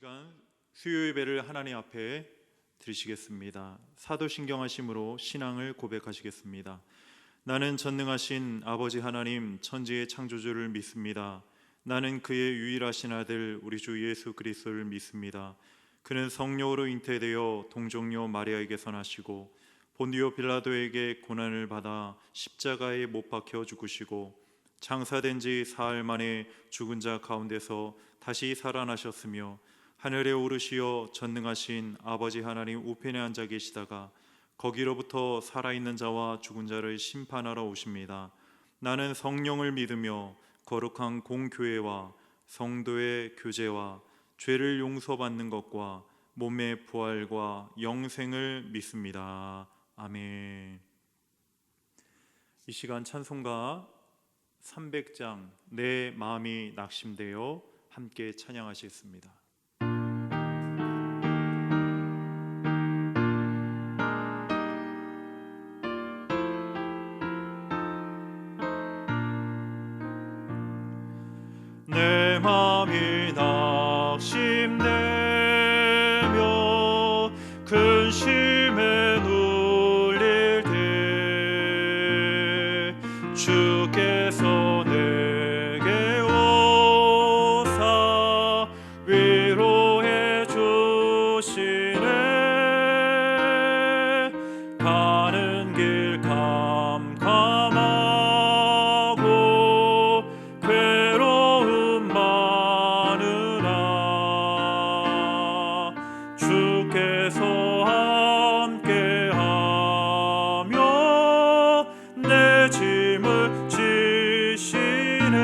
시간 수요 예배를 하나님 앞에 드리시겠습니다. 사도신경하심으로 신앙을 고백하시겠습니다. 나는 전능하신 아버지 하나님 천지의 창조주를 믿습니다. 나는 그의 유일하신 아들 우리 주 예수 그리스도를 믿습니다. 그는 성령으로 잉태되어 동정녀 마리아에게서 나시고 본디오 빌라도에게 고난을 받아 십자가에 못 박혀 죽으시고 장사된 지 사흘 만에 죽은 자 가운데서 다시 살아나셨으며 하늘에 오르시어 전능하신 아버지 하나님 우편에 앉아 계시다가 거기로부터 살아있는 자와 죽은 자를 심판하러 오십니다. 나는 성령을 믿으며 거룩한 공교회와 성도의 교제와 죄를 용서받는 것과 몸의 부활과 영생을 믿습니다. 아멘. 이 시간 찬송가 300장 내 마음이 낙심되어 함께 찬양하시겠습니다. 내 마음이 낙심되며 근심에 눌릴 때 주께서 내게 오사 위로해 주시네. 가는 길 캄캄하고 괴로움 많으나 주께서 함께하며 내 짐을 지시네.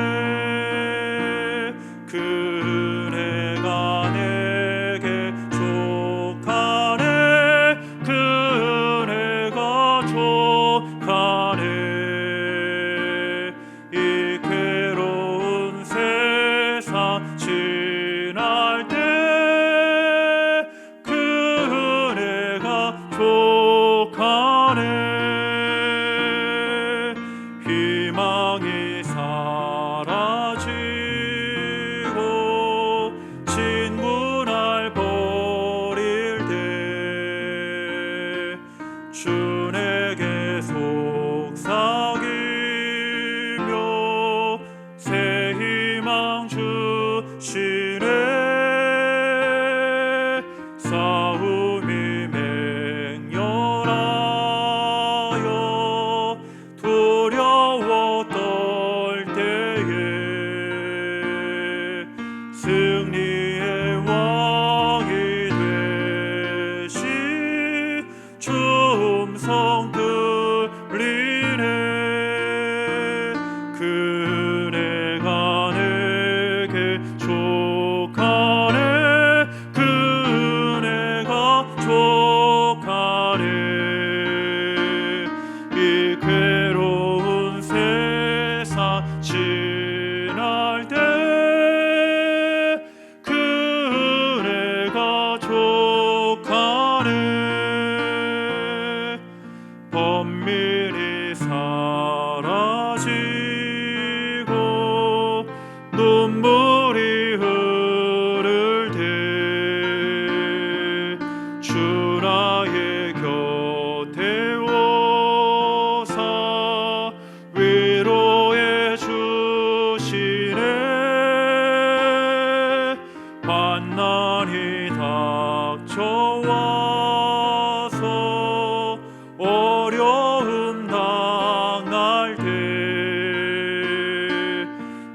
그 은혜가 내게 족하네. 그 은혜가 족하네. 이 괴로운 세상 지날 때 그 은혜가 족하네. 희망이 사라지고 진문을 버릴 때 주 내게 속삭이며 새 희망 주시네. 싸움이 맹렬하여 두려워 떨 때에 승리의 왕이 되시 주 음성 들리네. 그 은혜가 내게 족하네. 그 은혜가 족하네. 이 괴로운 세상 지날 때 그 은혜가 족하네. 번민이 사라지고 눈물이 흐를 때 주 나의 곁에 오사 위로해 주시네. 환난이 닥쳐와서 어려움 당할 때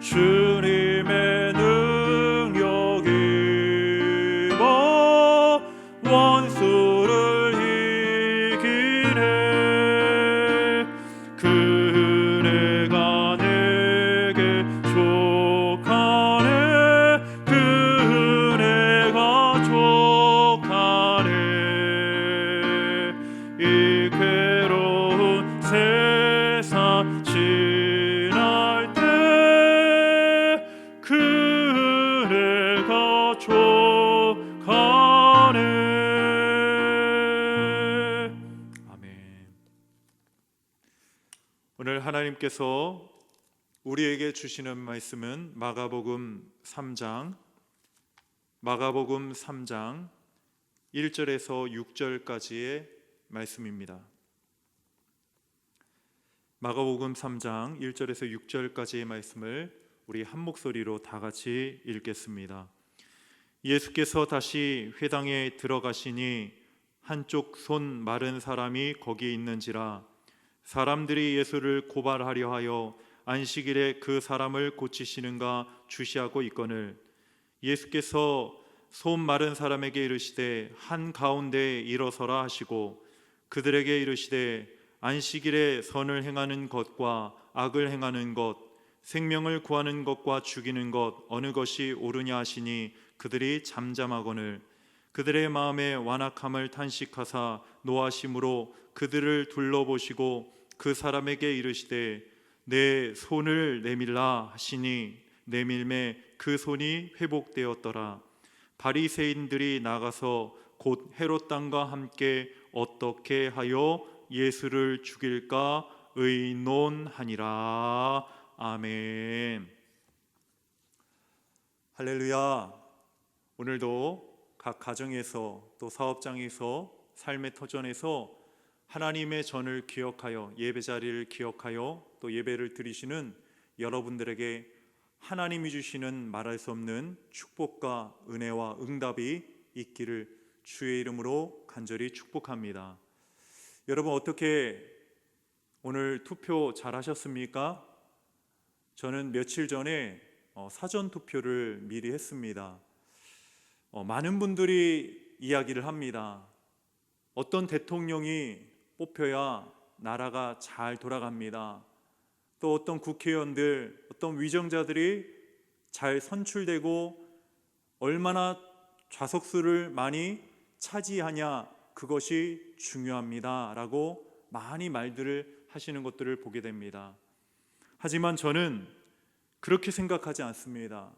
주님의 능력 입어 원수를 이기네. 그 은혜가 내게 족하네. 그 은혜가 족하네. 이 괴로운 세상 지날 때 그 은혜가 족하네. 아멘. 오늘 하나님께서 우리에게 주시는 말씀은 마가복음 3장 마가복음 3장 1절에서 6절까지의 말씀입니다. 마가복음 3장 1절에서 6절까지의 말씀을 우리 한 목소리로 다 같이 읽겠습니다. 예수께서 다시 회당에 들어가시니 한쪽 손 마른 사람이 거기 있는지라. 사람들이 예수를 고발하려 하여 안식일에 그 사람을 고치시는가 주시하고 있거늘 예수께서 손 마른 사람에게 이르시되 한가운데에 일어서라 하시고 그들에게 이르시되 안식일에 선을 행하는 것과 악을 행하는 것, 생명을 구하는 것과 죽이는 것 어느 것이 옳으냐 하시니 그들이 잠잠하거늘 그들의 마음에 완악함을 탄식하사 노하심으로 그들을 둘러보시고 그 사람에게 이르시되 내 손을 내밀라 하시니 내밀매 그 손이 회복되었더라. 바리새인들이 나가서 곧 헤롯 당과 함께 어떻게 하여 예수를 죽일까 의논하니라. 아멘. 할렐루야. 오늘도 각 가정에서 또 사업장에서 삶의 터전에서 하나님의 전을 기억하여 예배 자리를 기억하여 또 예배를 드리시는 여러분들에게 하나님이 주시는 말할 수 없는 축복과 은혜와 응답이 있기를 주의 이름으로 간절히 축복합니다. 여러분 어떻게 오늘 투표 잘 하셨습니까? 저는 며칠 전에 사전 투표를 미리 했습니다. 많은 분들이 이야기를 합니다. 어떤 대통령이 뽑혀야 나라가 잘 돌아갑니다. 또 어떤 국회의원들, 어떤 위정자들이 잘 선출되고 얼마나 좌석수를 많이 차지하냐 그것이 중요합니다 라고 많이 말들을 하시는 것들을 보게 됩니다. 하지만 저는 그렇게 생각하지 않습니다.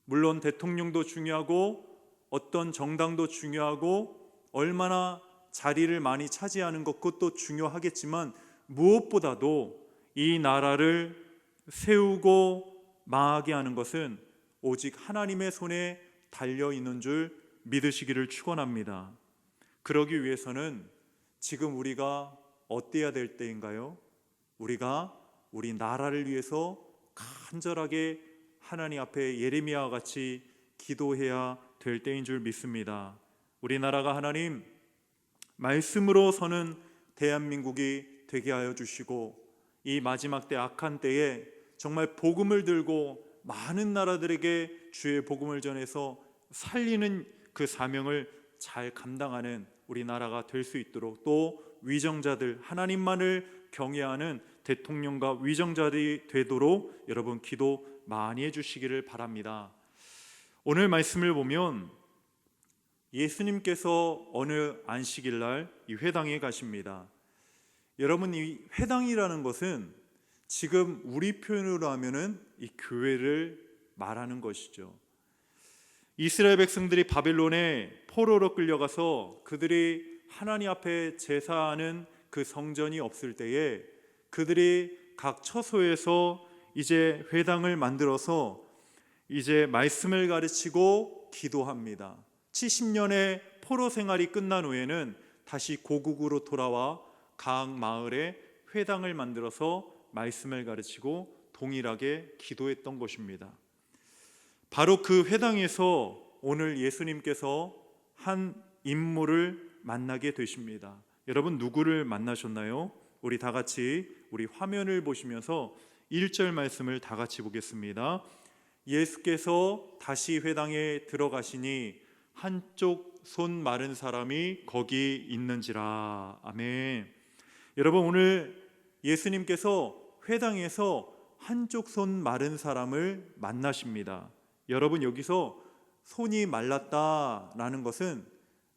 물론 대통령도 중요하고 어떤 정당도 중요하고 얼마나 자리를 많이 차지하는 것 그것도 중요하겠지만 무엇보다도 이 나라를 세우고 망하게 하는 것은 오직 하나님의 손에 달려있는 줄 믿으시기를 축원합니다. 그러기 위해서는 지금 우리가 어때야 될 때인가요? 우리가 우리 나라를 위해서 간절하게 하나님 앞에 예레미야와 같이 기도해야 될 때인 줄 믿습니다. 우리나라가 하나님 말씀으로 서는 대한민국이 되게 하여 주시고 이 마지막 때 악한 때에 정말 복음을 들고 많은 나라들에게 주의 복음을 전해서 살리는 그 사명을 잘 감당하는 우리나라가 될 수 있도록 또 위정자들 하나님만을 경외하는 대통령과 위정자들이 되도록 여러분 기도 많이 해주시기를 바랍니다. 오늘 말씀을 보면 예수님께서 어느 안식일날 이 회당에 가십니다. 여러분 이 회당이라는 것은 지금 우리 표현으로 하면은 이 교회를 말하는 것이죠. 이스라엘 백성들이 바벨론에 포로로 끌려가서 그들이 하나님 앞에 제사하는 그 성전이 없을 때에 그들이 각 처소에서 이제 회당을 만들어서 이제 말씀을 가르치고 기도합니다. 70년의 포로 생활이 끝난 후에는 다시 고국으로 돌아와 각 마을에 회당을 만들어서 말씀을 가르치고 동일하게 기도했던 것입니다. 바로 그 회당에서 오늘 예수님께서 한 인물을 만나게 되십니다. 여러분 누구를 만나셨나요? 우리 다 같이 우리 화면을 보시면서 1절 말씀을 다 같이 보겠습니다. 예수께서 다시 회당에 들어가시니 한쪽 손 마른 사람이 거기 있는지라. 아멘. 여러분 오늘 예수님께서 회당에서 한쪽 손 마른 사람을 만나십니다. 여러분 여기서 손이 말랐다라는 것은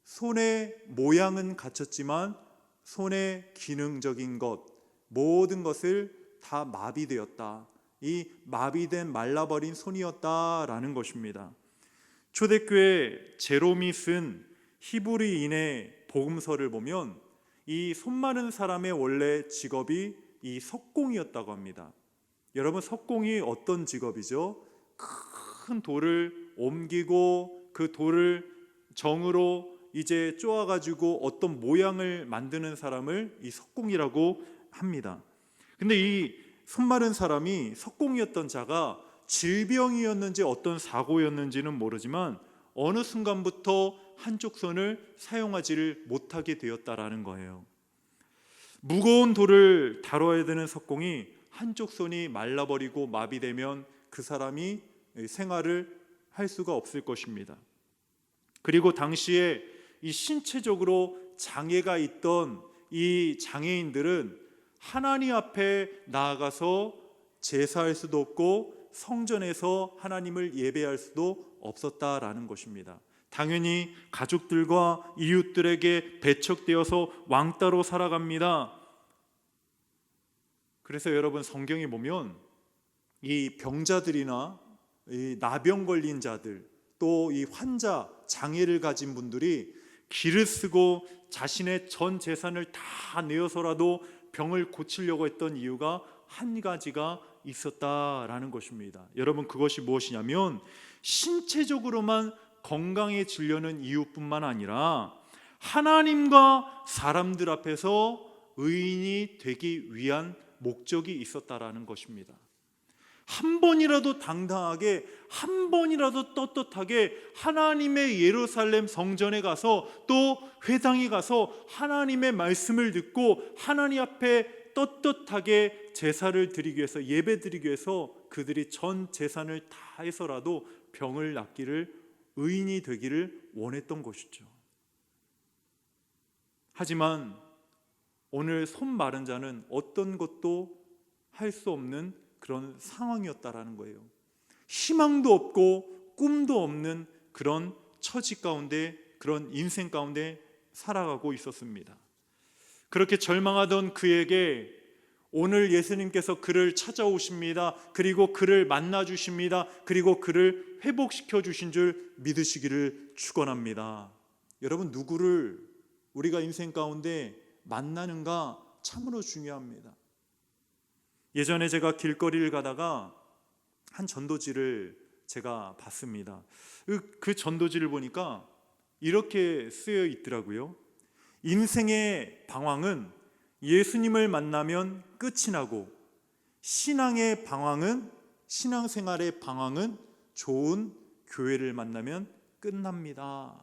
손의 모양은 갖췄지만 손의 기능적인 것 모든 것을 다 마비되었다. 이 마비된 말라버린 손이었다라는 것입니다. 초대교회 제롬이 쓴 히브리인의 복음서를 보면 이 손 마른 사람의 원래 직업이 이 석공이었다고 합니다. 여러분 석공이 어떤 직업이죠? 큰 돌을 옮기고 그 돌을 정으로 이제 쪼아가지고 어떤 모양을 만드는 사람을 이 석공이라고 합니다. 근데 이 손마른 사람이 석공이었던 자가 질병이었는지 어떤 사고였는지는 모르지만 어느 순간부터 한쪽 손을 사용하지를 못하게 되었다라는 거예요. 무거운 돌을 다뤄야 되는 석공이 한쪽 손이 말라버리고 마비되면 그 사람이 생활을 할 수가 없을 것입니다. 그리고 당시에 이 신체적으로 장애가 있던 이 장애인들은 하나님 앞에 나아가서 제사할 수도 없고 성전에서 하나님을 예배할 수도 없었다라는 것입니다. 당연히 가족들과 이웃들에게 배척되어서 왕따로 살아갑니다. 그래서 여러분, 성경에 보면 이 병자들이나 이 나병 걸린 자들, 또 이 환자, 장애를 가진 분들이 기를 쓰고 자신의 전 재산을 다 내어서라도 병을 고치려고 했던 이유가 한 가지가 있었다라는 것입니다. 여러분, 그것이 무엇이냐면 신체적으로만 건강해지려는 이유뿐만 아니라 하나님과 사람들 앞에서 의인이 되기 위한 목적이 있었다라는 것입니다. 한 번이라도 당당하게, 한 번이라도 떳떳하게 하나님의 예루살렘 성전에 가서 또 회당에 가서 하나님의 말씀을 듣고 하나님 앞에 떳떳하게 제사를 드리기 위해서, 예배 드리기 위해서 그들이 전 재산을 다 해서라도 병을 낫기를, 의인이 되기를 원했던 것이죠. 하지만 오늘 손 마른 자는 어떤 것도 할 수 없는 그런 상황이었다라는 거예요. 희망도 없고 꿈도 없는 그런 처지 가운데, 그런 인생 가운데 살아가고 있었습니다. 그렇게 절망하던 그에게 오늘 예수님께서 그를 찾아오십니다. 그리고 그를 만나 주십니다. 그리고 그를 회복시켜 주신 줄 믿으시기를 축원합니다. 여러분, 누구를 우리가 인생 가운데 만나는가 참으로 중요합니다. 예전에 제가 길거리를 가다가 한 전도지를 제가 봤습니다. 그 전도지를 보니까 이렇게 쓰여 있더라고요. 인생의 방황은 예수님을 만나면 끝이 나고, 신앙의 방황은, 신앙생활의 방황은 좋은 교회를 만나면 끝납니다.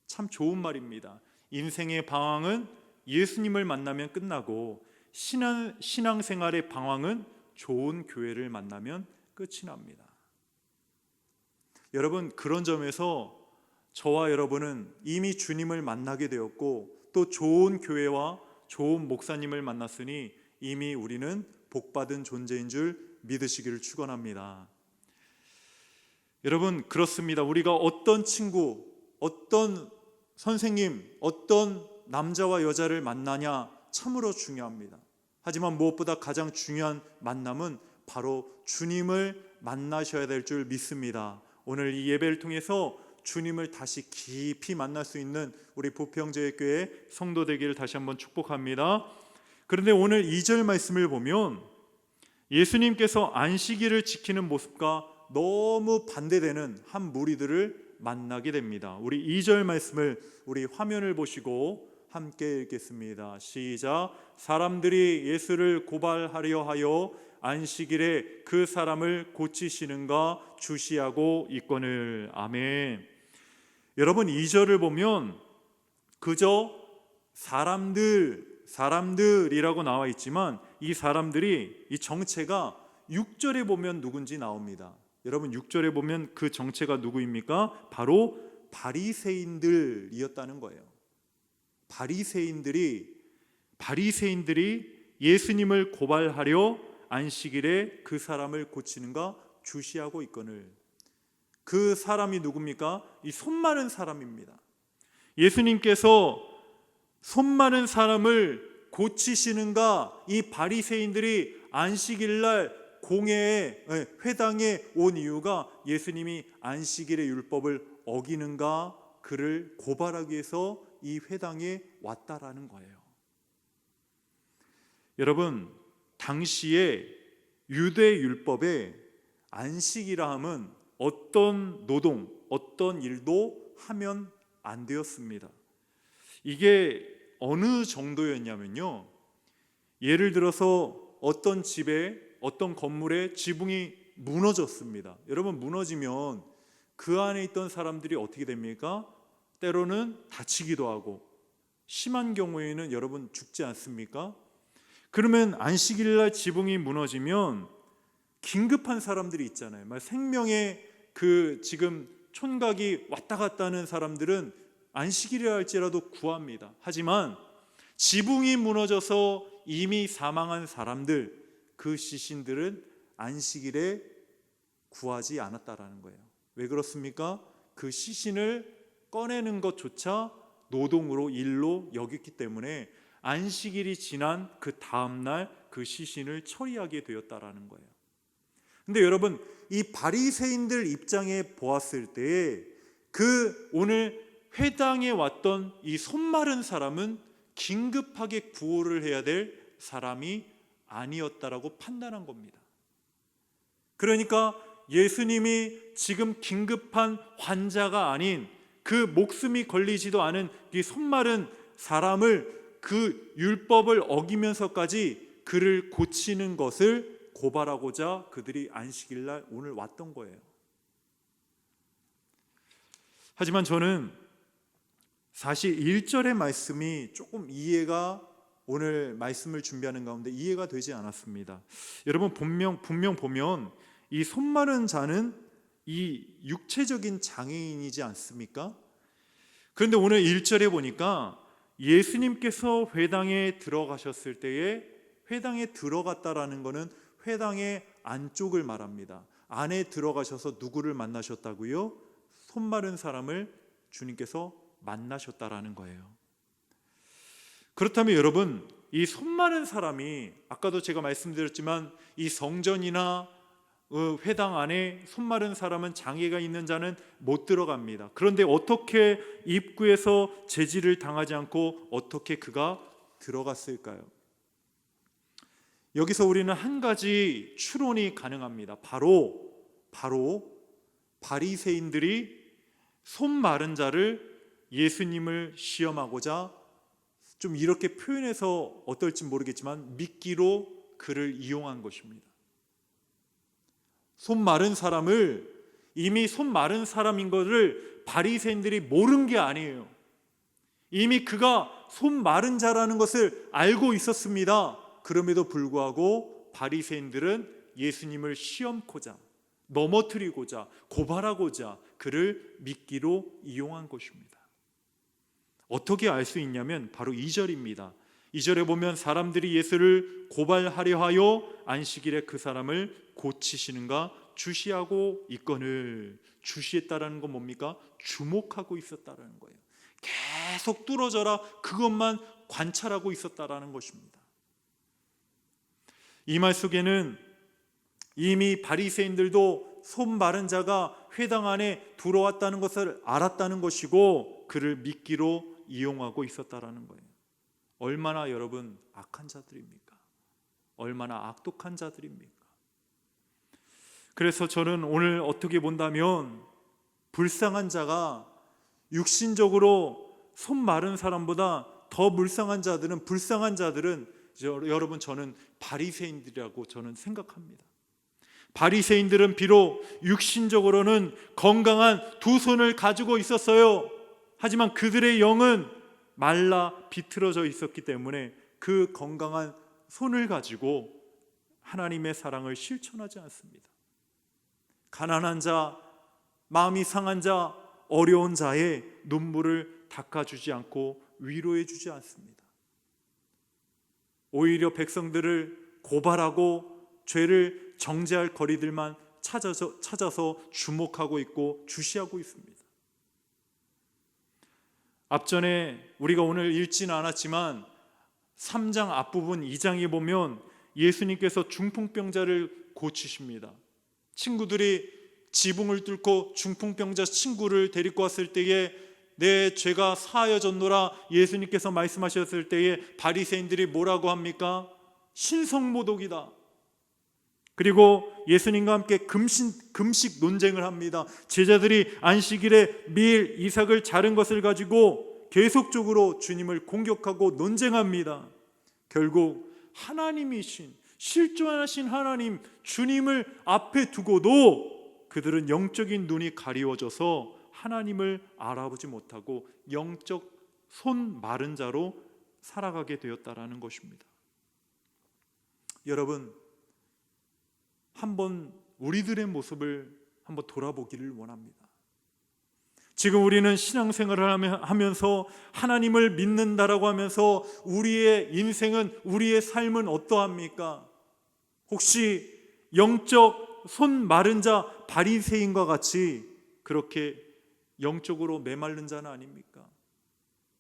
참 좋은 말입니다. 인생의 방황은 예수님을 만나면 끝나고, 신앙생활의 방황은 좋은 교회를 만나면 끝이 납니다. 여러분, 그런 점에서 저와 여러분은 이미 주님을 만나게 되었고, 또 좋은 교회와 좋은 목사님을 만났으니 이미 우리는 복받은 존재인 줄 믿으시기를 축원합니다. 여러분, 그렇습니다. 우리가 어떤 친구, 어떤 선생님, 어떤 남자와 여자를 만나냐 참으로 중요합니다. 하지만 무엇보다 가장 중요한 만남은 바로 주님을 만나셔야 될 줄 믿습니다. 오늘 이 예배를 통해서 주님을 다시 깊이 만날 수 있는 우리 부평제일교회 성도 되기를 다시 한번 축복합니다. 그런데 오늘 2절 말씀을 보면 예수님께서 안식일을 지키는 모습과 너무 반대되는 한 무리들을 만나게 됩니다. 우리 2절 말씀을 우리 화면을 보시고 함께 읽겠습니다. 시작. 사람들이 예수를 고발하려 하여 안식일에 그 사람을 고치시는가 주시하고 있거늘. 아멘. 여러분, 2절을 보면 그저 사람들이라고 나와 있지만 이 사람들이, 이 정체가 6절에 보면 누군지 나옵니다. 여러분, 6절에 보면 그 정체가 누구입니까? 바로 바리새인들이었다는 거예요. 바리새인들이 예수님을 고발하려 안식일에 그 사람을 고치는가 주시하고 있거늘. 그 사람이 누굽니까? 이 손 마른 사람입니다. 예수님께서 손 마른 사람을 고치시는가, 이 바리새인들이 안식일날 공회에, 회당에 온 이유가 예수님이 안식일의 율법을 어기는가, 그를 고발하기 위해서 이 회당에 왔다라는 거예요. 여러분, 당시에 유대 율법에 안식이라 함은 어떤 노동, 어떤 일도 하면 안 되었습니다. 이게 어느 정도였냐면요, 예를 들어서 어떤 집에, 어떤 건물에 지붕이 무너졌습니다. 여러분, 무너지면 그 안에 있던 사람들이 어떻게 됩니까? 때로는 다치기도 하고, 심한 경우에는 여러분 죽지 않습니까? 그러면 안식일 날 지붕이 무너지면 긴급한 사람들이 있잖아요. 생명의 지금 촌각이 왔다 갔다 하는 사람들은 안식일이라 할지라도 구합니다. 하지만 지붕이 무너져서 이미 사망한 사람들, 그 시신들은 안식일에 구하지 않았다라는 거예요. 왜 그렇습니까? 그 시신을 꺼내는 것조차 노동으로, 일로 여겼기 때문에 안식일이 지난 그 다음날 그 시신을 처리하게 되었다라는 거예요. 근데 여러분, 이 바리새인들 입장에 보았을 때 오늘 회당에 왔던 이 손마른 사람은 긴급하게 구호를 해야 될 사람이 아니었다라고 판단한 겁니다. 그러니까 예수님이 지금 긴급한 환자가 아닌 그 목숨이 걸리지도 않은 이 손마른 사람을, 그 율법을 어기면서까지 그를 고치는 것을 고발하고자 그들이 안식일날 오늘 왔던 거예요. 하지만 저는 사실 1절의 말씀이 조금 이해가, 오늘 말씀을 준비하는 가운데 이해가 되지 않았습니다. 여러분, 분명 보면 이 손마른 자는 이 육체적인 장애인이지 않습니까? 그런데 오늘 1절에 보니까 예수님께서 회당에 들어가셨을 때에, 회당에 들어갔다라는 것은 회당의 안쪽을 말합니다. 안에 들어가셔서 누구를 만나셨다고요? 손마른 사람을 주님께서 만나셨다라는 거예요. 그렇다면 여러분, 이 손마른 사람이, 아까도 제가 말씀드렸지만 이 성전이나 회당 안에 손마른 사람은, 장애가 있는 자는 못 들어갑니다. 그런데 어떻게 입구에서 제지를 당하지 않고 어떻게 그가 들어갔을까요? 여기서 우리는 한 가지 추론이 가능합니다. 바로 바리새인들이 손마른 자를, 예수님을 시험하고자, 좀 이렇게 표현해서 어떨지 모르겠지만 미끼로 그를 이용한 것입니다. 손마른 사람을, 이미 손마른 사람인 것을 바리새인들이 모른 게 아니에요. 이미 그가 손마른 자라는 것을 알고 있었습니다. 그럼에도 불구하고 바리새인들은 예수님을 시험코자, 넘어뜨리고자, 고발하고자 그를 미끼로 이용한 것입니다. 어떻게 알 수 있냐면 바로 2절입니다. 2절에 보면 사람들이 예수를 고발하려 하여 안식일에 그 사람을 고치시는가 주시하고 있거늘. 주시했다라는 건 뭡니까? 주목하고 있었다라는 거예요. 계속 뚫어져라, 그것만 관찰하고 있었다라는 것입니다. 이 말 속에는 이미 바리새인들도 손 마른 자가 회당 안에 들어왔다는 것을 알았다는 것이고 그를 미끼로 이용하고 있었다라는 거예요. 얼마나 여러분 악한 자들입니까? 얼마나 악독한 자들입니까? 그래서 저는 오늘 어떻게 본다면 불쌍한 자가, 육신적으로 손 마른 사람보다 더 불쌍한 자들은 여러분, 저는 바리새인들이라고 저는 생각합니다. 바리새인들은 비록 육신적으로는 건강한 두 손을 가지고 있었어요. 하지만 그들의 영은 말라 비틀어져 있었기 때문에 그 건강한 손을 가지고 하나님의 사랑을 실천하지 않습니다. 가난한 자, 마음이 상한 자, 어려운 자의 눈물을 닦아주지 않고 위로해주지 않습니다. 오히려 백성들을 고발하고 죄를 정죄할 거리들만 찾아서 주목하고 있고 주시하고 있습니다. 앞전에 우리가 오늘 읽지는 않았지만 3장 앞부분 2장에 보면 예수님께서 중풍병자를 고치십니다. 친구들이 지붕을 뚫고 중풍병자 친구를 데리고 왔을 때에 내 죄가 사하여졌노라 예수님께서 말씀하셨을 때에 바리새인들이 뭐라고 합니까? 신성모독이다. 그리고 예수님과 함께 금식 논쟁을 합니다. 제자들이 안식일에 밀, 이삭을 자른 것을 가지고 계속적으로 주님을 공격하고 논쟁합니다. 결국 하나님이신, 실존하신 하나님 주님을 앞에 두고도 그들은 영적인 눈이 가리워져서 하나님을 알아보지 못하고 영적 손 마른 자로 살아가게 되었다라는 것입니다. 여러분, 한번 우리들의 모습을 한번 돌아보기를 원합니다. 지금 우리는 신앙생활을 하면서 하나님을 믿는다라고 하면서 우리의 인생은, 우리의 삶은 어떠합니까? 혹시 영적 손 마른 자 바리새인과 같이 그렇게 영적으로 메마른 자는 아닙니까?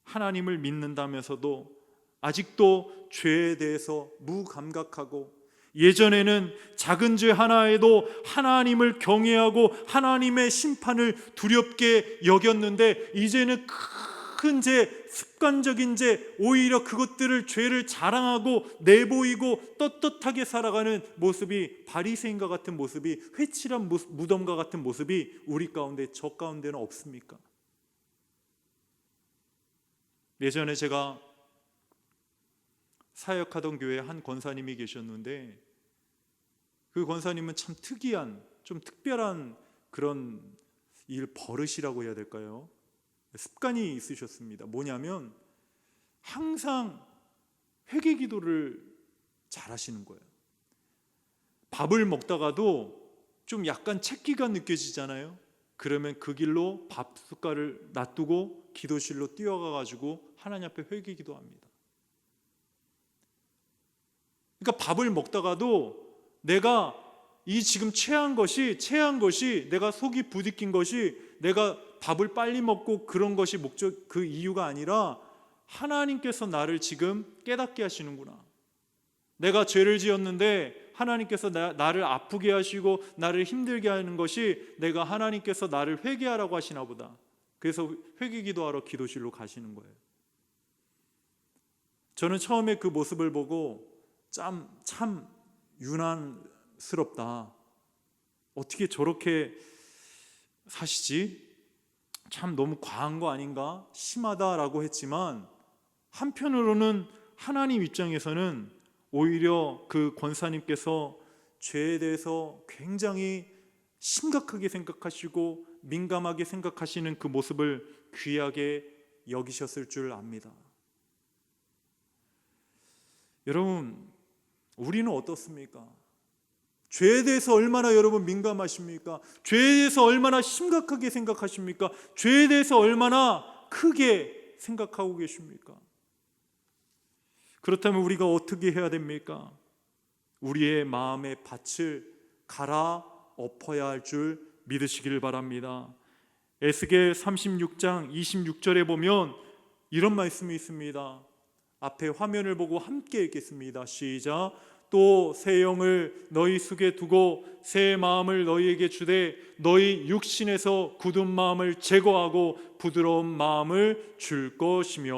하나님을 믿는다면서도 아직도 죄에 대해서 무감각하고, 예전에는 작은 죄 하나에도 하나님을 경외하고 하나님의 심판을 두렵게 여겼는데, 이제는 큰 죄, 습관적인 죄, 오히려 그것들을, 죄를 자랑하고 내보이고 떳떳하게 살아가는 모습이, 바리새인과 같은 모습이, 회칠한 무덤과 같은 모습이 우리 가운데, 저 가운데는 없습니까? 예전에 제가 사역하던 교회에 한 권사님이 계셨는데, 그 권사님은 참 특이한, 좀 특별한 그런 버릇이라고 해야 될까요? 습관이 있으셨습니다. 뭐냐면 항상 회개 기도를 잘 하시는 거예요. 밥을 먹다가도 좀 약간 채기가 느껴지잖아요. 그러면 그 길로 밥 숟갈을 놔두고 기도실로 뛰어가가지고 하나님 앞에 회개 기도합니다. 그러니까 밥을 먹다가도 내가 이 지금 체한 것이, 내가 속이 부딪힌 것이, 내가 밥을 빨리 먹고 그런 것이 목적, 그 이유가 아니라 하나님께서 나를 지금 깨닫게 하시는구나. 내가 죄를 지었는데 하나님께서 나를 아프게 하시고 나를 힘들게 하는 것이, 내가 하나님께서 나를 회개하라고 하시나 보다. 그래서 회개 기도하러 기도실로 가시는 거예요. 저는 처음에 그 모습을 보고 참 유난스럽다. 어떻게 저렇게 사시지? 참 너무 과한 거 아닌가? 심하다라고 했지만, 한편으로는 하나님 입장에서는 오히려 그 권사님께서 죄에 대해서 굉장히 심각하게 생각하시고 민감하게 생각하시는 그 모습을 귀하게 여기셨을 줄 압니다. 여러분, 우리는 어떻습니까? 죄에 대해서 얼마나 여러분 민감하십니까? 죄에 대해서 얼마나 심각하게 생각하십니까? 죄에 대해서 얼마나 크게 생각하고 계십니까? 그렇다면 우리가 어떻게 해야 됩니까? 우리의 마음의 밭을 갈아 엎어야 할 줄 믿으시기를 바랍니다. 에스겔 36장 26절에 보면 이런 말씀이 있습니다. 앞에 화면을 보고 함께 읽겠습니다. 시작. 또 새 영을 너희 속에 두고 새 마음을 너희에게 주되 너희 육신에서 굳은 마음을 제거하고 부드러운 마음을 줄 것이며.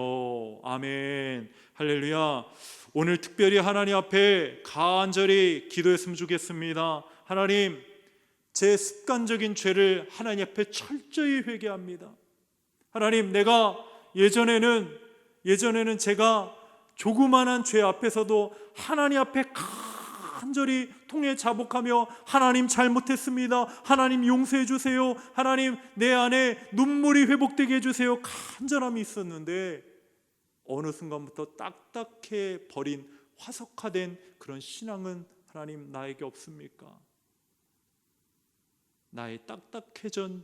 아멘. 할렐루야. 오늘 특별히 하나님 앞에 간절히 기도했으면 좋겠습니다. 하나님, 제 습관적인 죄를 하나님 앞에 철저히 회개합니다. 하나님, 내가 예전에는 제가 조그만한 죄 앞에서도 하나님 앞에 간절히 통해 자복하며, 하나님 잘못했습니다, 하나님 용서해 주세요, 하나님 내 안에 눈물이 회복되게 해주세요, 간절함이 있었는데, 어느 순간부터 딱딱해 버린, 화석화된 그런 신앙은 하나님 나에게 없습니까? 나의 딱딱해진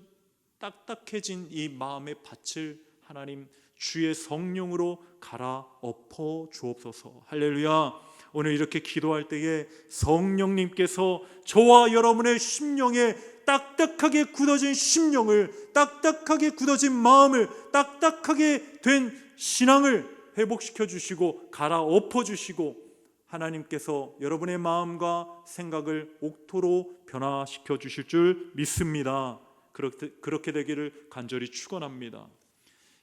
이 마음의 밭을 하나님 주의 성령으로 갈아 엎어 주옵소서. 할렐루야. 오늘 이렇게 기도할 때에 성령님께서 저와 여러분의 심령에 딱딱하게 굳어진 심령을, 딱딱하게 굳어진 마음을, 딱딱하게 된 신앙을 회복시켜 주시고 갈아 엎어 주시고, 하나님께서 여러분의 마음과 생각을 옥토로 변화시켜 주실 줄 믿습니다. 그렇게 되기를 간절히 축원합니다.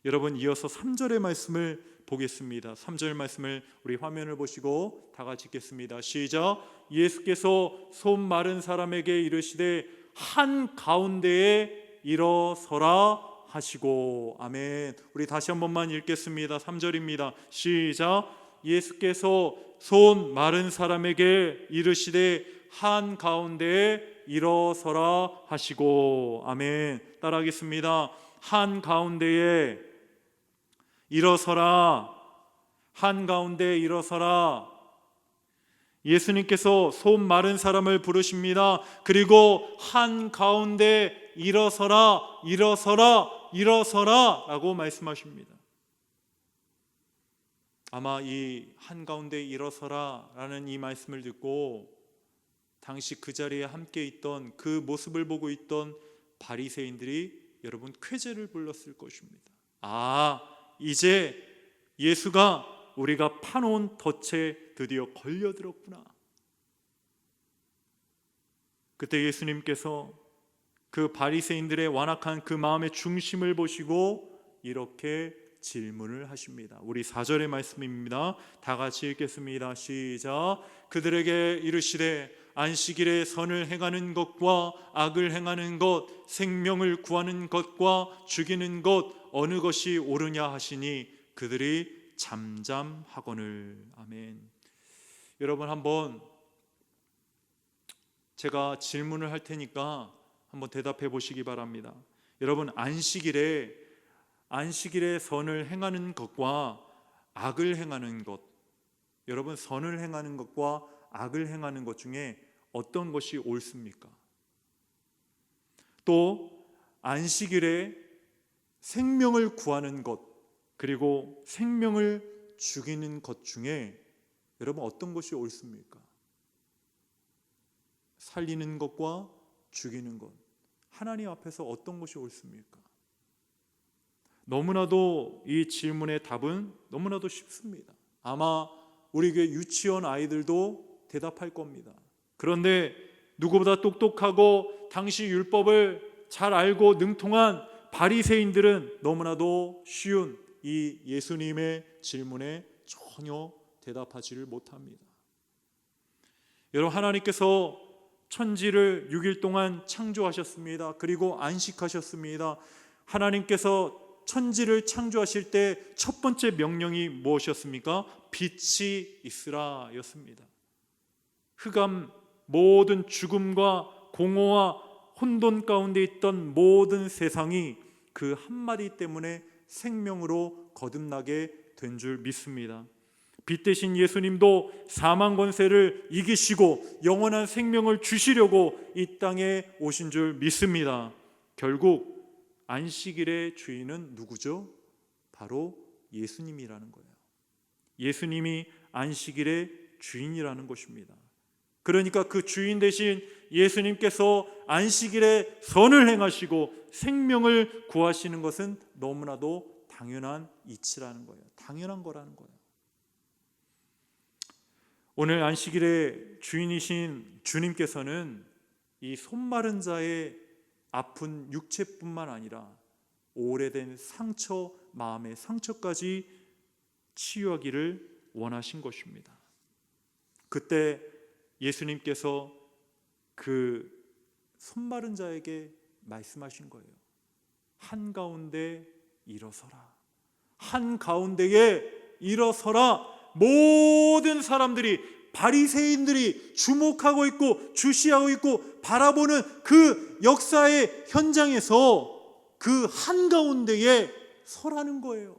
여러분, 이어서 3절의 말씀을 보겠습니다. 3절 말씀을 우리 화면을 보시고 다 같이 읽겠습니다. 시작. 예수께서 손 마른 사람에게 이르시되 한 가운데에 일어서라 하시고. 아멘. 우리 다시 한 번만 읽겠습니다. 3절입니다. 시작. 예수께서 손 마른 사람에게 이르시되 한 가운데에 일어서라 하시고. 아멘. 따라하겠습니다. 한 가운데에 일어서라. 한 가운데에 일어서라. 예수님께서 손 마른 사람을 부르십니다. 그리고 한 가운데 일어서라, 일어서라, 일어서라 라고 말씀하십니다. 아마 이 한가운데 일어서라 라는 이 말씀을 듣고 당시 그 자리에 함께 있던 그 모습을 보고 있던 바리새인들이 여러분 쾌재를 불렀을 것입니다. 아, 이제 예수가 우리가 파놓은 덫에 드디어 걸려들었구나. 그때 예수님께서 그 바리새인들의 완악한 그 마음의 중심을 보시고 이렇게 질문을 하십니다. 우리 4절의 말씀입니다. 다 같이 읽겠습니다. 시작. 그들에게 이르시되 안식일에 선을 행하는 것과 악을 행하는 것, 생명을 구하는 것과 죽이는 것 어느 것이 옳으냐 하시니 그들이 잠잠하거늘. 아멘. 여러분, 한번 제가 질문을 할 테니까 한번 대답해 보시기 바랍니다. 여러분, 안식일에 선을 행하는 것과 악을 행하는 것, 여러분 선을 행하는 것과 악을 행하는 것 중에 어떤 것이 옳습니까? 또 안식일에 생명을 구하는 것, 그리고 생명을 죽이는 것 중에 여러분 어떤 것이 옳습니까? 살리는 것과 죽이는 것, 하나님 앞에서 어떤 것이 옳습니까? 너무나도 이 질문의 답은 너무나도 쉽습니다. 아마 우리 교회 유치원 아이들도 대답할 겁니다. 그런데 누구보다 똑똑하고 당시 율법을 잘 알고 능통한 바리새인들은 너무나도 쉬운 이 예수님의 질문에 전혀 대답하지를 못합니다. 여러분, 하나님께서 천지를 6일 동안 창조하셨습니다. 그리고 안식하셨습니다. 하나님께서 천지를 창조하실 때 첫 번째 명령이 무엇이었습니까? 빛이 있으라 였습니다. 흑암, 모든 죽음과 공허와 혼돈 가운데 있던 모든 세상이 그 한마디 때문에 생명으로 거듭나게 된 줄 믿습니다. 빛 대신 예수님도 사망 권세를 이기시고 영원한 생명을 주시려고 이 땅에 오신 줄 믿습니다. 결국 안식일의 주인은 누구죠? 바로 예수님이라는 거예요. 예수님이 안식일의 주인이라는 것입니다. 그러니까 그 주인 대신 예수님께서 안식일에 선을 행하시고 생명을 구하시는 것은 너무나도 당연한 이치라는 거예요. 당연한 거라는 거예요. 오늘 안식일의 주인이신 주님께서는 이 손마른 자의 아픈 육체뿐만 아니라 오래된 상처, 마음의 상처까지 치유하기를 원하신 것입니다. 그때 예수님께서 그 손마른 자에게 말씀하신 거예요. 한가운데 일어서라. 한가운데에 일어서라. 모든 사람들이, 바리새인들이 주목하고 있고 주시하고 있고 바라보는 그 역사의 현장에서 그 한가운데에 서라는 거예요.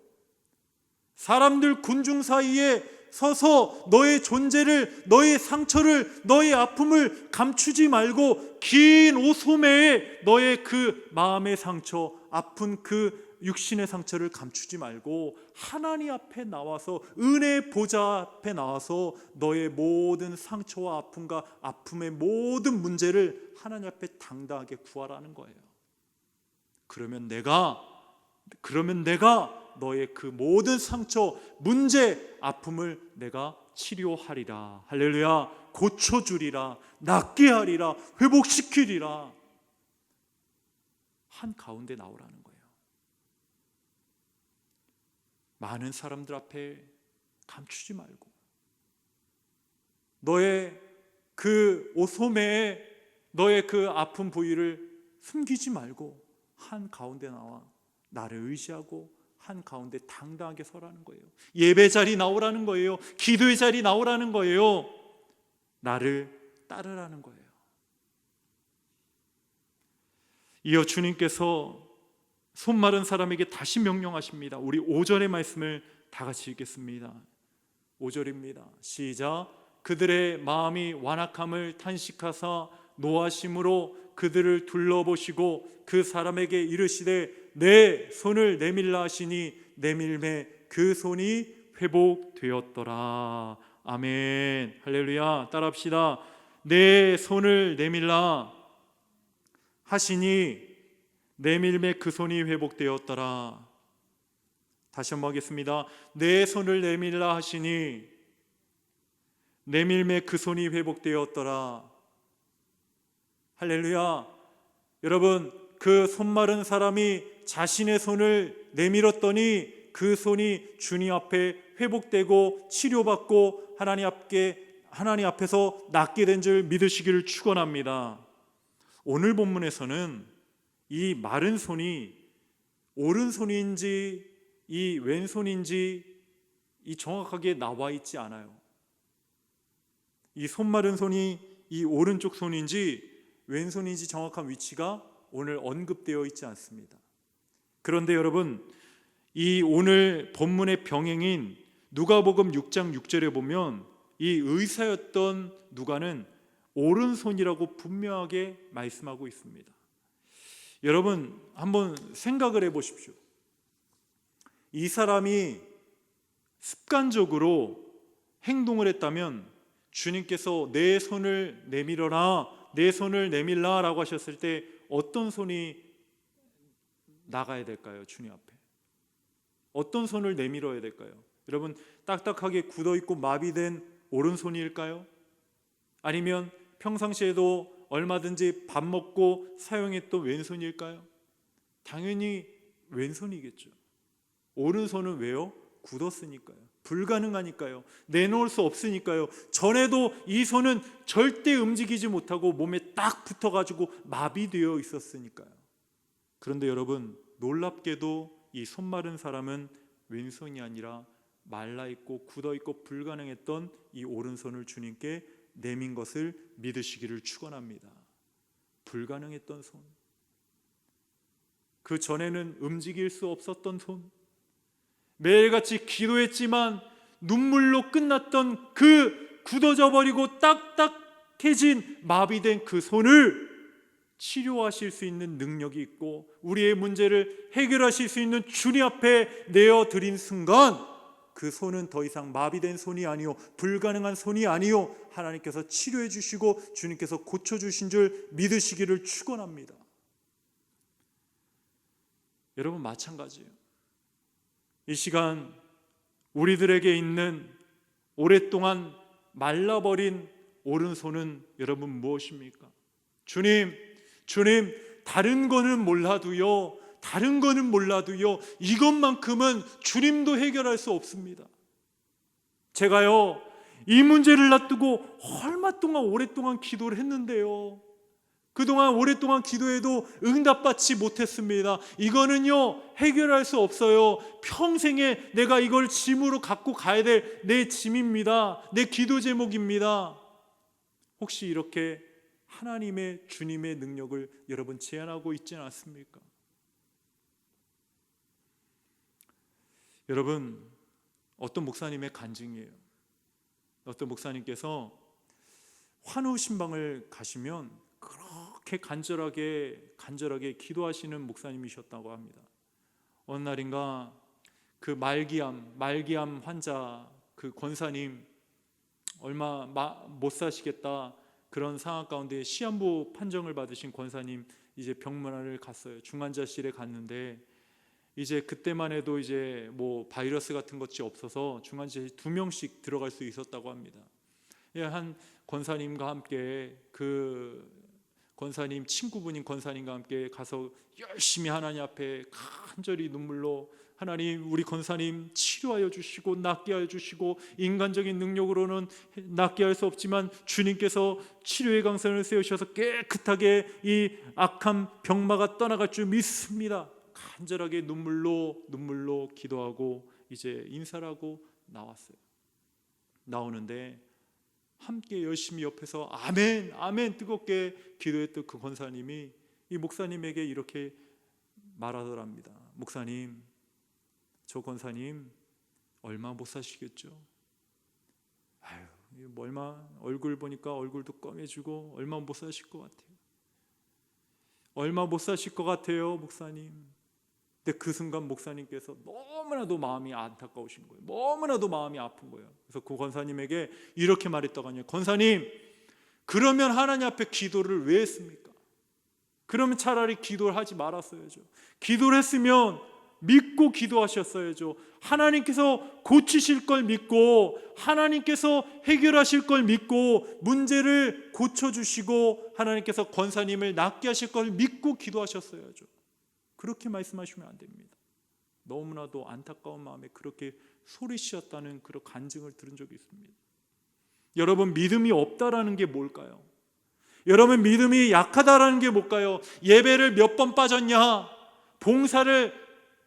사람들 군중 사이에 서서 너의 존재를, 너의 상처를, 너의 아픔을 감추지 말고 긴 옷소매에 너의 그 마음의 상처, 아픈 그 육신의 상처를 감추지 말고 하나님 앞에 나와서, 은혜 보좌 앞에 나와서 너의 모든 상처와 아픔과 아픔의 모든 문제를 하나님 앞에 당당하게 구하라는 거예요. 그러면 내가 너의 그 모든 상처, 문제, 아픔을 내가 치료하리라. 할렐루야. 고쳐주리라. 낫게 하리라. 회복시키리라. 한가운데 나오라는 거예요. 많은 사람들 앞에 감추지 말고 너의 그 옷소매에 너의 그 아픈 부위를 숨기지 말고 한가운데 나와 나를 의지하고 한가운데 당당하게 서라는 거예요. 예배 자리 나오라는 거예요. 기도의 자리 나오라는 거예요. 나를 따르라는 거예요. 이어 주님께서 손 마른 사람에게 다시 명령하십니다. 우리 5절의 말씀을 다 같이 읽겠습니다. 5절입니다. 시작. 그들의 마음이 완악함을 탄식하사 노하심으로 그들을 둘러보시고 그 사람에게 이르시되 내 손을 내밀라 하시니 내밀매 그 손이 회복되었더라. 아멘. 할렐루야. 따라합시다. 내 손을 내밀라 하시니 내밀매 그 손이 회복되었더라. 다시 한번 하겠습니다. 내 손을 내밀라 하시니 내밀매 그 손이 회복되었더라. 할렐루야. 여러분, 그 손 마른 사람이 자신의 손을 내밀었더니 그 손이 주님 앞에 회복되고 치료받고 하나님 앞에서 낫게 된 줄 믿으시기를 축원합니다. 오늘 본문에서는 이 마른 손이 오른손인지 이 왼손인지 이 정확하게 나와 있지 않아요. 이 손 마른 손이 이 오른쪽 손인지 왼손인지 정확한 위치가 오늘 언급되어 있지 않습니다. 그런데 여러분, 이 오늘 본문의 병행인 누가복음 6장 6절에 보면 이 의사였던 누가는 오른손이라고 분명하게 말씀하고 있습니다. 여러분, 한번 생각을 해보십시오. 이 사람이 습관적으로 행동을 했다면 주님께서 내 손을 내밀어라, 내 손을 내밀라 라고 하셨을 때 어떤 손이 나가야 될까요? 주님 앞에 어떤 손을 내밀어야 될까요? 여러분, 딱딱하게 굳어있고 마비된 오른손일까요? 아니면 평상시에도 얼마든지 밥 먹고 사용했던 왼손일까요? 당연히 왼손이겠죠. 오른손은 왜요? 굳었으니까요. 불가능하니까요. 내놓을 수 없으니까요. 전에도 이 손은 절대 움직이지 못하고 몸에 딱 붙어가지고 마비되어 있었으니까요. 그런데 여러분, 놀랍게도 이 손 마른 사람은 왼손이 아니라 말라있고 굳어있고 불가능했던 이 오른손을 주님께 내민 것을 믿으시기를 축원합니다. 불가능했던 손, 그 전에는 움직일 수 없었던 손, 매일같이 기도했지만 눈물로 끝났던 그 굳어져 버리고 딱딱해진 마비된 그 손을 치료하실 수 있는 능력이 있고 우리의 문제를 해결하실 수 있는 주님 앞에 내어드린 순간 그 손은 더 이상 마비된 손이 아니요 불가능한 손이 아니요 하나님께서 치료해 주시고 주님께서 고쳐주신 줄 믿으시기를 축원합니다. 여러분, 마찬가지예요. 이 시간 우리들에게 있는 오랫동안 말라버린 오른손은 여러분 무엇입니까? 주님, 다른 거는 몰라도요, 이것만큼은 주님도 해결할 수 없습니다. 제가요, 이 문제를 놔두고 얼마 동안 오랫동안 기도를 했는데요, 그동안 오랫동안 기도해도 응답받지 못했습니다. 이거는요, 해결할 수 없어요. 평생에 내가 이걸 짐으로 갖고 가야 될 내 짐입니다. 내 기도 제목입니다. 혹시 이렇게 하나님의 주님의 능력을 여러분 제한하고 있지는 않습니까? 여러분, 어떤 목사님의 간증이에요. 어떤 목사님께서 환우 신방을 가시면 그렇게 간절하게 기도하시는 목사님이셨다고 합니다. 어느 날인가 그 말기암 환자 그 권사님 얼마 못 사시겠다 그런 상황 가운데 시한부 판정을 받으신 권사님 이제 병문안을 갔어요. 중환자실에 갔는데 이제 그때만 해도 이제 뭐 바이러스 같은 것이 없어서 중환자실 2명씩 들어갈 수 있었다고 합니다. 한 권사님과 함께 그 권사님 친구분인 권사님과 함께 가서 열심히 하나님 앞에 간절히 눈물로 하나님, 우리 권사님 치료하여 주시고 낫게 하여 주시고, 인간적인 능력으로는 낫게 할 수 없지만 주님께서 치료의 강선을 세우셔서 깨끗하게 이 악한 병마가 떠나갈 줄 믿습니다. 간절하게 눈물로 기도하고 이제 인사를 하고 나왔어요. 나오는데 함께 열심히 옆에서 아멘 아멘 뜨겁게 기도했던 그 권사님이 이 목사님에게 이렇게 말하더랍니다. 목사님, 저 권사님 얼마 못 사시겠죠? 아유, 얼마, 얼굴 보니까 얼굴도 검해지고 얼마 못 사실 것 같아요. 얼마 못 사실 것 같아요, 목사님. 근데 그 순간 목사님께서 너무나도 마음이 안타까우신 거예요. 너무나도 마음이 아픈 거예요. 그래서 그 권사님에게 이렇게 말했다고 하냐, 권사님, 그러면 하나님 앞에 기도를 왜 했습니까? 그러면 차라리 기도를 하지 말았어야죠. 기도를 했으면 믿고 기도하셨어야죠. 하나님께서 고치실 걸 믿고, 하나님께서 해결하실 걸 믿고, 문제를 고쳐주시고 하나님께서 권사님을 낫게 하실 걸 믿고 기도하셨어야죠. 그렇게 말씀하시면 안 됩니다. 너무나도 안타까운 마음에 그렇게 소리치셨다는 그런 간증을 들은 적이 있습니다. 여러분, 믿음이 없다라는 게 뭘까요? 여러분, 믿음이 약하다라는 게 뭘까요? 예배를 몇 번 빠졌냐? 봉사를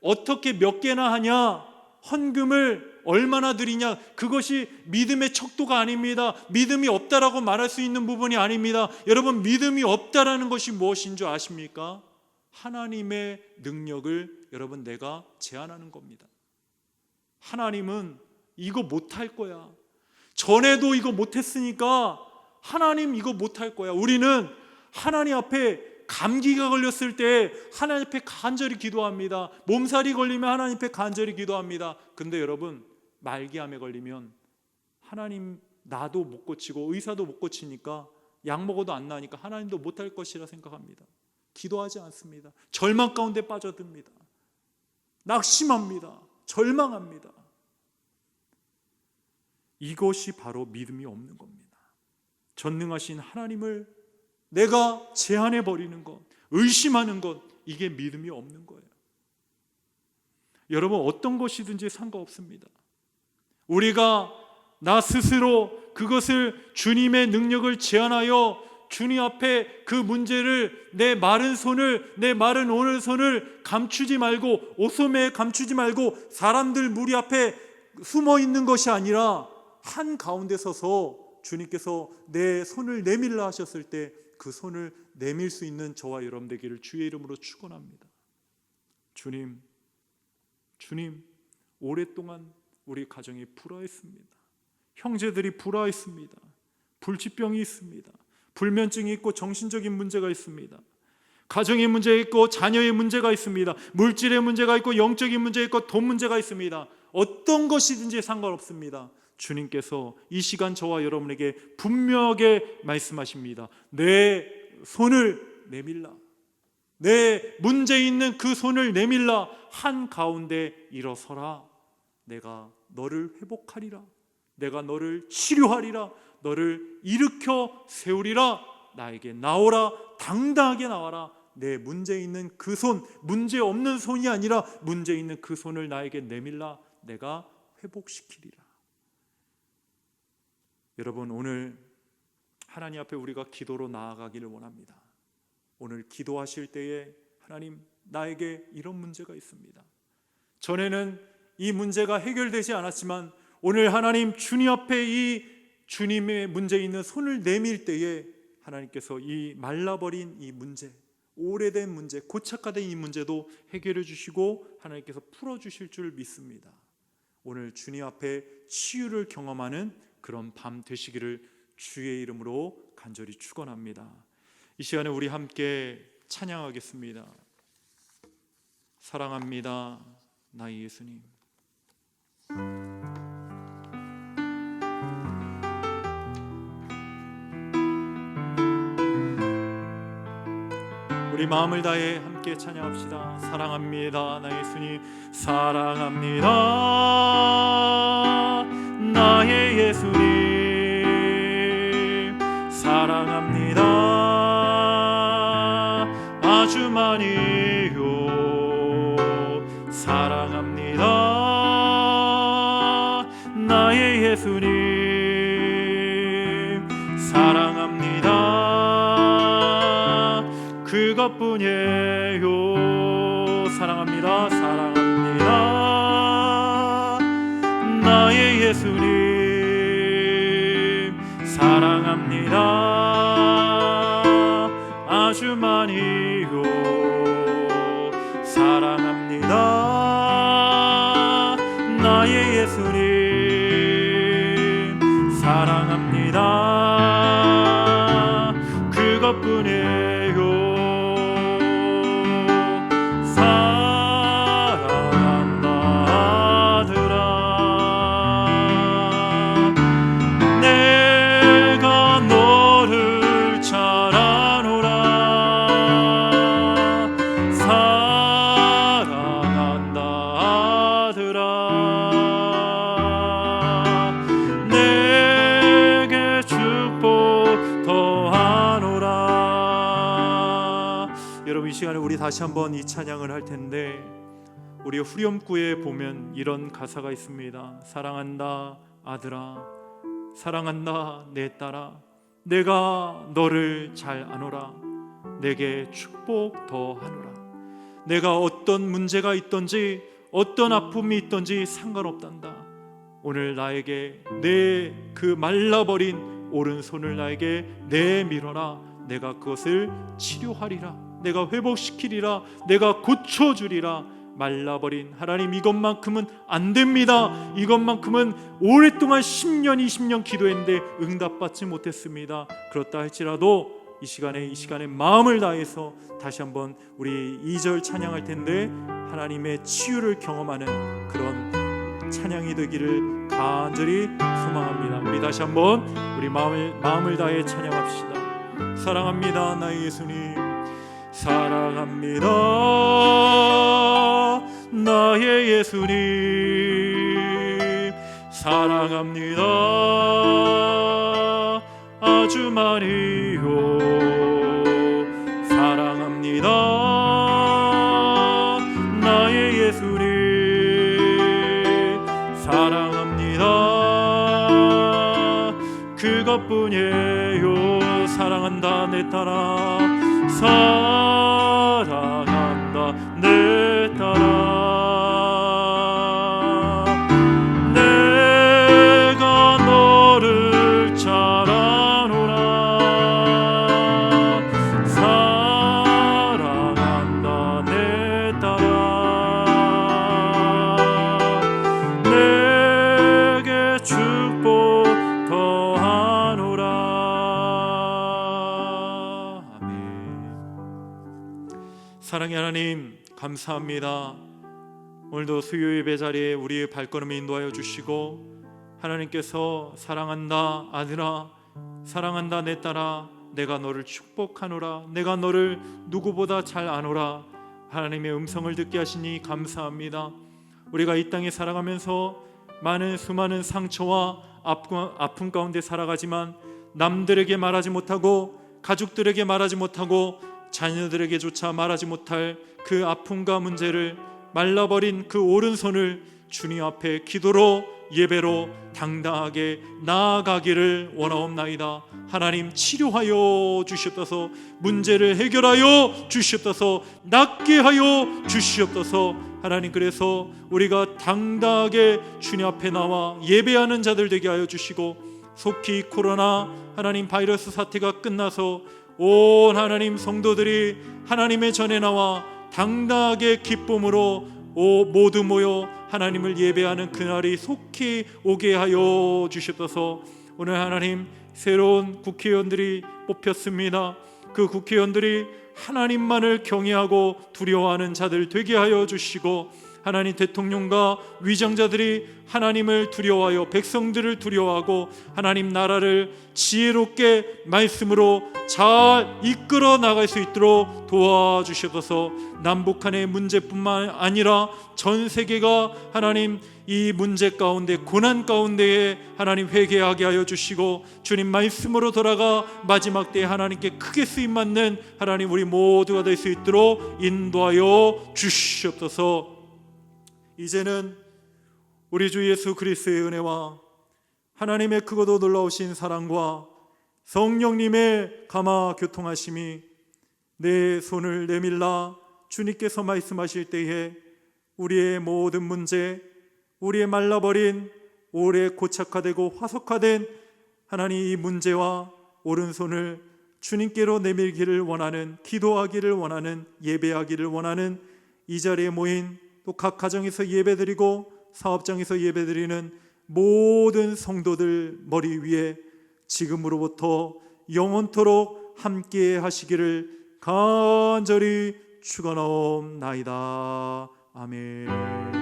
어떻게 몇 개나 하냐? 헌금을 얼마나 드리냐? 그것이 믿음의 척도가 아닙니다. 믿음이 없다라고 말할 수 있는 부분이 아닙니다. 여러분, 믿음이 없다라는 것이 무엇인 줄 아십니까? 하나님의 능력을 여러분 내가 제한하는 겁니다. 하나님은 이거 못할 거야. 전에도 이거 못했으니까 하나님 이거 못할 거야. 우리는 하나님 앞에 감기가 걸렸을 때 하나님 앞에 간절히 기도합니다. 몸살이 걸리면 하나님 앞에 간절히 기도합니다. 근데 여러분, 말기암에 걸리면 하나님 나도 못 고치고 의사도 못 고치니까 약 먹어도 안 나니까 하나님도 못할 것이라 생각합니다. 기도하지 않습니다. 절망 가운데 빠져듭니다. 낙심합니다. 절망합니다. 이것이 바로 믿음이 없는 겁니다. 전능하신 하나님을 내가 제한해 버리는 것, 의심하는 것, 이게 믿음이 없는 거예요. 여러분, 어떤 것이든지 상관없습니다. 우리가 나 스스로 그것을 주님의 능력을 제한하여 주님 앞에 그 문제를 내 마른 오른손을 감추지 말고, 옷소매에 감추지 말고 사람들 무리 앞에 숨어 있는 것이 아니라 한 가운데 서서 주님께서 내 손을 내밀라 하셨을 때 그 손을 내밀 수 있는 저와 여러분 되기를 주의 이름으로 축원합니다. 주님, 오랫동안 우리 가정이 불화했습니다. 형제들이 불화했습니다. 불치병이 있습니다. 불면증이 있고 정신적인 문제가 있습니다. 가정의 문제가 있고 자녀의 문제가 있습니다. 물질의 문제가 있고 영적인 문제가 있고 돈 문제가 있습니다. 어떤 것이든지 상관없습니다. 주님께서 이 시간 저와 여러분에게 분명하게 말씀하십니다. 내 손을 내밀라. 내 문제 있는 그 손을 내밀라. 한가운데 일어서라. 내가 너를 회복하리라. 내가 너를 치료하리라. 너를 일으켜 세우리라. 나에게 나오라. 당당하게 나와라. 내 문제 있는 그 손, 문제 없는 손이 아니라 문제 있는 그 손을 나에게 내밀라. 내가 회복시키리라. 여러분, 오늘 하나님 앞에 우리가 기도로 나아가기를 원합니다. 오늘 기도하실 때에 하나님, 나에게 이런 문제가 있습니다. 전에는 이 문제가 해결되지 않았지만 오늘 하나님 주님 앞에 이 주님의 문제 있는 손을 내밀 때에 하나님께서 이 말라버린 이 문제, 오래된 문제, 고착화된 이 문제도 해결해 주시고 하나님께서 풀어주실 줄 믿습니다. 오늘 주님 앞에 치유를 경험하는 그런 밤 되시기를 주의 이름으로 간절히 축원합니다. 이 시간에 우리 함께 찬양하겠습니다. 사랑합니다, 나의 예수님. 우리 마음을 다해 함께 찬양합시다. 사랑합니다, 나의 예수님. 사랑합니다, 나의 예수님. 사랑합니다, 아주 많이요. 사랑합니다, 예수님 사랑합니다. 그것뿐이에요. 사랑합니다. 사랑합니다. 나의 예수님 사랑합니다. 아주 많이요. 사랑합니다. 나의 예수님 사랑합니다. 그것뿐이에요. 사랑한다 아들아. 내가 너를 잘 아노라. 사랑한다 아들아. 내게 축복 더하노라. 여러분, 이 시간에 우리 다시 한번 이 찬양을 할 텐데, 우리 후렴구에 보면 이런 가사가 있습니다. 사랑한다 아들아, 사랑한다 내 딸아, 내가 너를 잘 아노라. 내게 축복 더하노라. 내가 어떤 문제가 있든지 어떤 아픔이 있든지 상관없단다. 오늘 나에게 내 그 말라버린 오른손을 나에게 내밀어라. 내가 그것을 치료하리라. 내가 회복시키리라. 내가 고쳐주리라. 말라버린 하나님, 이것만큼은 안 됩니다. 이것만큼은 오랫동안 10년 20년 기도했는데 응답받지 못했습니다. 그렇다 할지라도 이 시간에 마음을 다해서 다시 한번 우리 2절 찬양할 텐데, 하나님의 치유를 경험하는 그런 찬양이 되기를 간절히 소망합니다. 우리 다시 한번 우리 마음을 다해 찬양합시다. 사랑합니다 나의 예수님 사랑합니다. 나의 예수님 사랑합니다. 아주 많이요. 사랑합니다. 나의 예수님 사랑합니다. 그것뿐이에요. 사랑한다 내 딸아. 사랑한다 내 딸아. 내가 너를 잘 아노라. 사랑한다 내 딸아. 내게 축복 더하노라. 사랑의 하나님, 감사합니다. 오늘도 수요 예배 자리에 우리의 발걸음을 인도하여 주시고, 하나님께서 사랑한다 아들아, 사랑한다 내 딸아, 내가 너를 축복하노라. 내가 너를 누구보다 잘 아노라. 하나님의 음성을 듣게 하시니 감사합니다. 우리가 이 땅에 살아가면서 수많은 상처와 아픔 가운데 살아가지만, 남들에게 말하지 못하고 가족들에게 말하지 못하고 자녀들에게조차 말하지 못할 그 아픔과 문제를, 말라버린 그 오른손을 주님 앞에 기도로 예배로 당당하게 나아가기를 원하옵나이다. 하나님, 치료하여 주시옵소서. 문제를 해결하여 주시옵소서. 낫게 하여 주시옵소서. 하나님, 그래서 우리가 당당하게 주님 앞에 나와 예배하는 자들 되게 하여 주시고, 속히 코로나 하나님 바이러스 사태가 끝나서 온 하나님 성도들이 하나님의 전에 나와 당당하게 기쁨으로 모두 모여 하나님을 예배하는 그날이 속히 오게 하여 주시옵소서. 오늘 하나님, 새로운 국회의원들이 뽑혔습니다. 그 국회의원들이 하나님만을 경외하고 두려워하는 자들 되게 하여 주시고, 하나님 대통령과 위정자들이 하나님을 두려워하여 백성들을 두려워하고 하나님 나라를 지혜롭게 말씀으로 잘 이끌어 나갈 수 있도록 도와주셔서, 남북한의 문제뿐만 아니라 전 세계가 하나님 이 문제 가운데, 고난 가운데에 하나님 회개하게 하여 주시고, 주님 말씀으로 돌아가 마지막 때에 하나님께 크게 쓰임받는 하나님 우리 모두가 될 수 있도록 인도하여 주시옵소서. 이제는 우리 주 예수 그리스도의 은혜와 하나님의 크고도 놀라우신 사랑과 성령님의 감화 교통하심이 내 손을 내밀라 주님께서 말씀하실 때에 우리의 모든 문제, 우리의 말라버린 오래 고착화되고 화석화된 하나님 이 문제와 오른손을 주님께로 내밀기를 원하는, 기도하기를 원하는, 예배하기를 원하는 이 자리에 모인 또 각 가정에서 예배드리고 사업장에서 예배드리는 모든 성도들 머리 위에 지금으로부터 영원토록 함께 하시기를 간절히 축원하옵나이다. 아멘.